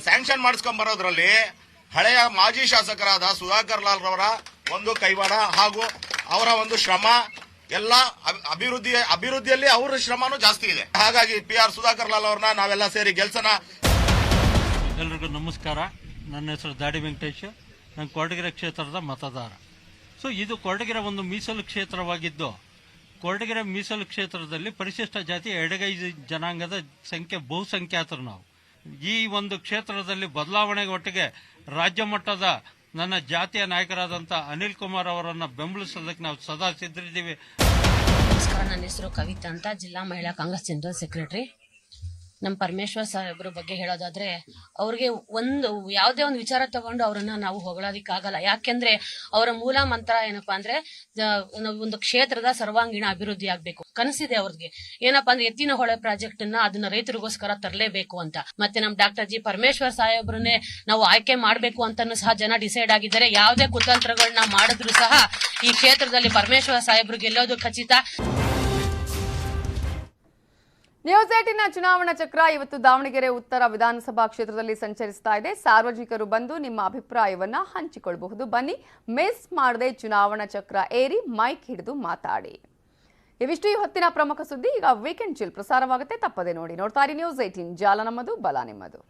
ಸ್ಯಾಂಕ್ಷನ್ ಮಾಡಿಸ್ಕೊಂಡ್ ಬರೋದ್ರಲ್ಲಿ ಹಳೆಯ ಮಾಜಿ ಶಾಸಕರಾದ ಸುಧಾಕರ್ ಲಾಲ್ ರವರ ಒಂದು ಕೈವಾಡ ಹಾಗೂ ಅವರ ಒಂದು ಶ್ರಮ ಎಲ್ಲ ಅಭಿವೃದ್ಧಿಯಲ್ಲಿ ಅವರ ಶ್ರಮನೂ ಜಾಸ್ತಿ ಇದೆ. ಹಾಗಾಗಿ PR ಸುಧಾಕರ್ ಲಾಲ್ ಅವ್ರನ್ನ ನಾವೆಲ್ಲ ಸೇರಿ ಗೆಲ್ಸನ. ಎಲ್ಲರಿಗೂ ನಮಸ್ಕಾರ. ನನ್ನ ಹೆಸರು ದಾಡಿ ವೆಂಕಟೇಶ್. ನಾನು ಕೊರಟಗೆರೆ ಕ್ಷೇತ್ರದ ಮತದಾರ. ಸೊ ಇದು ಕೊರಟಗೆರೆ ಒಂದು ಮೀಸಲು ಕ್ಷೇತ್ರವಾಗಿದ್ದು, ಕೊರಟಗೆರೆ ಮೀಸಲು ಕ್ಷೇತ್ರದಲ್ಲಿ ಪರಿಶಿಷ್ಟ ಜಾತಿ ಎಡಗೈ ಜನಾಂಗದ ಸಂಖ್ಯೆ ಬಹುಸಂಖ್ಯಾತರು ನಾವು. ಈ ಒಂದು ಕ್ಷೇತ್ರದಲ್ಲಿ ಬದಲಾವಣೆಗೆ ಒಟ್ಟಿಗೆ ರಾಜ್ಯ ಮಟ್ಟದ ನನ್ನ ಜಾತಿಯ ನಾಯಕರಾದಂಥ ಅನಿಲ್ ಕುಮಾರ್ ಅವರನ್ನು ಬೆಂಬಲಿಸೋದಕ್ಕೆ ನಾವು ಸದಾ ಸಿದ್ಧರಿದ್ದೀವಿ. ನಮಸ್ಕಾರ, ನನ್ನ ಹೆಸರು ಕವಿತಾ ಅಂತ, ಜಿಲ್ಲಾ ಮಹಿಳಾ ಕಾಂಗ್ರೆಸ್ ಜನರಲ್ ಸೆಕ್ರೆಟರಿ. ನಮ್ಮ ಪರಮೇಶ್ವರ್ ಸಾಹೇಬ್ರ ಬಗ್ಗೆ ಹೇಳೋದಾದ್ರೆ, ಅವ್ರಿಗೆ ಯಾವುದೇ ಒಂದು ವಿಚಾರ ತಗೊಂಡು ಅವರನ್ನ ನಾವು ಹೊಗಳೋದಿಕ್ಕಾಗಲ್ಲ. ಯಾಕೆಂದ್ರೆ ಅವರ ಮೂಲ ಮಂತ್ರ ಏನಪ್ಪಾ ಅಂದ್ರೆ ಒಂದು ಕ್ಷೇತ್ರದ ಸರ್ವಾಂಗೀಣ ಅಭಿವೃದ್ಧಿ ಆಗ್ಬೇಕು ಕನಸಿದೆ ಅವ್ರಿಗೆ. ಏನಪ್ಪಾ ಅಂದ್ರೆ ಎತ್ತಿನ ಹೊಳೆ ಪ್ರಾಜೆಕ್ಟ್ ಅದನ್ನ ರೈತರಿಗೋಸ್ಕರ ತರಲೇಬೇಕು ಅಂತ. ಮತ್ತೆ ನಮ್ ಡಾಕ್ಟರ್ G. ಪರಮೇಶ್ವರ್ ಸಾಹೇಬ್ರನ್ನೇ ನಾವು ಆಯ್ಕೆ ಮಾಡ್ಬೇಕು ಅಂತಾನು ಸಹ ಜನ ಡಿಸೈಡ್ ಆಗಿದ್ದಾರೆ. ಯಾವುದೇ ಕುತಂತ್ರಗಳನ್ನ ಮಾಡಿದ್ರು ಸಹ ಈ ಕ್ಷೇತ್ರದಲ್ಲಿ ಪರಮೇಶ್ವರ್ ಸಾಹೇಬ್ರು ಗೆಲ್ಲೋದು ಖಚಿತ. ನ್ಯೂಸ್ 18ನ ಚುನಾವಣಾ ಚಕ್ರ ಇವತ್ತು ದಾವಣಗೆರೆ ಉತ್ತರ ವಿಧಾನಸಭಾ ಕ್ಷೇತ್ರದಲ್ಲಿ ಸಂಚರಿಸ್ತಾ ಇದೆ. ಸಾರ್ವಜನಿಕರು ಬಂದು ನಿಮ್ಮ ಅಭಿಪ್ರಾಯವನ್ನ ಹಂಚಿಕೊಳ್ಳಬಹುದು. ಬನ್ನಿ, ಮಿಸ್ ಮಾಡದೆ ಚುನಾವಣಾ ಚಕ್ರ ಏರಿ ಮೈಕ್ ಹಿಡಿದು ಮಾತಾಡಿ. ಇವಿಷ್ಟು ಈ ಹೊತ್ತಿನ ಪ್ರಮುಖ ಸುದ್ದಿ. ಈಗ ವೀಕೆಂಡ್ ಚಿಲ್ ಪ್ರಸಾರವಾಗುತ್ತೆ, ತಪ್ಪದೆ ನೋಡಿ. ನೋಡ್ತಾ ಇರಿ ನ್ಯೂಸ್ 18, ಜಾಲ ನಮ್ಮದು, ಬಲ ನಿಮ್ಮದು.